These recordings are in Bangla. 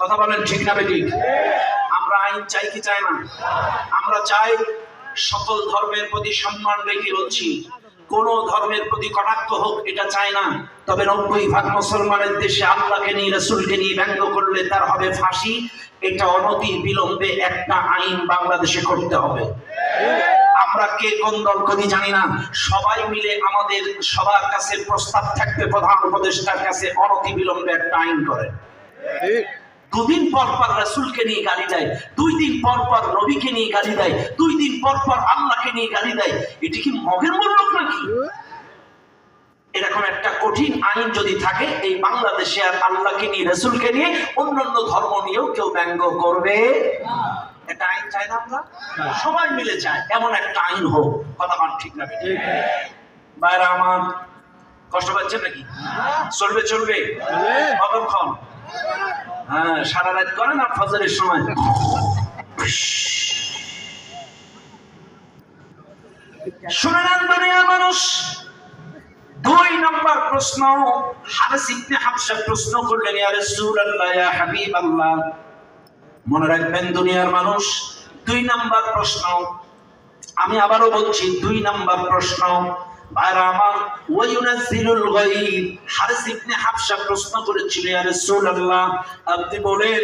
কথা বলেন ঠিক না বেঠিক? আমরা আইন চাই কি চাই না? আমরা চাই সকল ধর্মের প্রতি সম্মান রেখে বলছি, কোন ধর্মের প্রতি কটাক্ষ হোক এটা চাই না। তবে 90% মুসলমানের দেশে আল্লাহকে নিয়ে রাসূলকে নিয়ে ব্যঙ্গ করলে তার হবে ফাঁসি। এটা অনতি বিলম্বে একটা আইন বাংলাদেশে করতে হবে। আমরা কে কোন দল করি জানি না, সবাই মিলে আমাদের সবার কাছে প্রস্তাব থাকবে প্রধান উপদেষ্টার কাছে, অনতি বিলম্বে একটা আইন করে। দুদিন পর পর রাসূলকে নিয়ে গালি দেয়, 2 দিন পর পর নবীকে নিয়ে গালি দেয়, 2 দিন পর পর আল্লাহকে নিয়ে গালি দেয়। এটা কি মগের মুলুক নাকি? এরকম একটা কঠিন আইন যদি থাকে, এই বাংলাদেশে আর আল্লাহকে নিয়ে রাসূলকে নিয়ে অন্যান্য ধর্ম নিয়েও কেউ ব্যঙ্গ করবে না। একটা আইন চাই না আমরা? সবাই মিলে চায় এমন একটা আইন হোক। কথা বল ঠিক না? বাইরে আমার কষ্ট পাচ্ছেন নাকি? চলবে চলবে কতক্ষণ? হ্যাঁ, সারা রাত করেন আর ফজরের সময় শুনে নেন দুনিয়ার মানুষ। 2 নম্বর প্রশ্ন, হারিস ইবনে হাবশা প্রশ্ন করলেন, ইয়া রাসূলুল্লাহ, ইয়া হাবিবাল্লাহ। মনে রাখবেন দুনিয়ার মানুষ, 2 নম্বর প্রশ্ন, আমি আবারও বলছি 2 নম্বর প্রশ্ন। ভাইরা আমার, ওয়ায়ুনাজ্জিলুল গায়ব, হারিস ইবনে হাবশা প্রশ্ন করেছিল, ইয়া রাসূলুল্লাহ, আপনি বলেন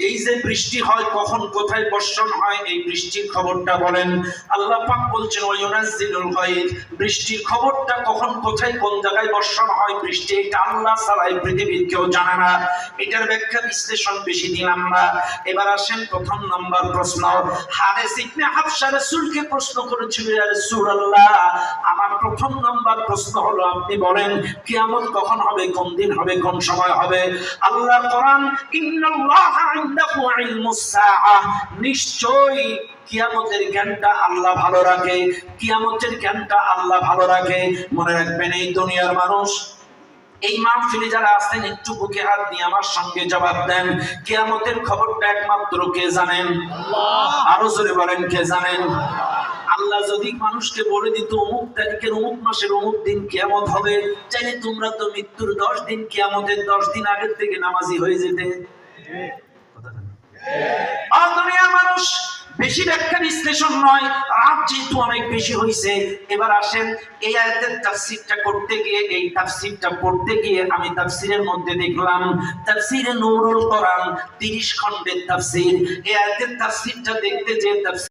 এই যে বৃষ্টি হয় কখন কোথায় বর্ষণ হয়, এই বৃষ্টির খবরটা বলেন। আল্লাহ পাক বলছেন ওয়ায়ুনাজ্জিলুল গায়ব, বৃষ্টির খবরটা কখন কোথায় কোন জায়গায় বর্ষণ হয়, বৃষ্টি এটা আল্লাহ ছাড়া এই পৃথিবীর কেউ জানে না। এটার ব্যাখ্যা বিশ্লেষণ বেশি দিলাম না। এবার আসেন প্রথম নাম্বার প্রশ্ন। হারিস ইবনে হাবশা রাসূলকে প্রশ্ন করেছিল, ইয়া রাসূলুল্লাহ, আমার প্রথম নাম্বার প্রশ্ন হলো আপনি বলেন কিয়ামত কখন হবে, কোন দিন হবে, কোন সময় হবে। আল্লাহর কোরআন, ইন্নাল্লাহা ইনদাহু ইলমুস সাআহ, নিশ্চয়ই কিয়ামতের জ্ঞানটা আল্লাহ ভালো রাখে, কিয়ামতের জ্ঞানটা আল্লাহ ভালো রাখে। মনে রাখবেন এই দুনিয়ার মানুষ, এই মাহফিলে যারা আছেন একটু বুকে হাত দিয়ে আমার সঙ্গে জবাব দেন, কিয়ামতের খবরটা একমাত্র কে জানেন? আল্লাহ। আরো জোরে বলেন, কে জানেন? আল্লাহ যদি মানুষকে বলে দিত অমুক তারিখের অমুক মাসের অমুক দিন কিয়ামত হবে, চাইলে তোমরা তো মৃত্যুর 10 দিন, কিয়ামতের 10 দিন আগের থেকে নামাজি হয়ে যেতে। দুনিয়ার মানুষ, বেশি ব্যাখ্যা বিশ্লেষণ নয়, রাত যেহেতু অনেক বেশি হয়েছে, এবার আসেন এই আয়াতের তাফসীরটা করতে গিয়ে, এই তাফসীরটা পড়তে গিয়ে আমি তাফসীরের মধ্যে দেখলাম তাফসীরে নূরুল কোরআন 30 খণ্ডের তাফসীর। এই আয়াতের তাফসীরটা দেখতে যে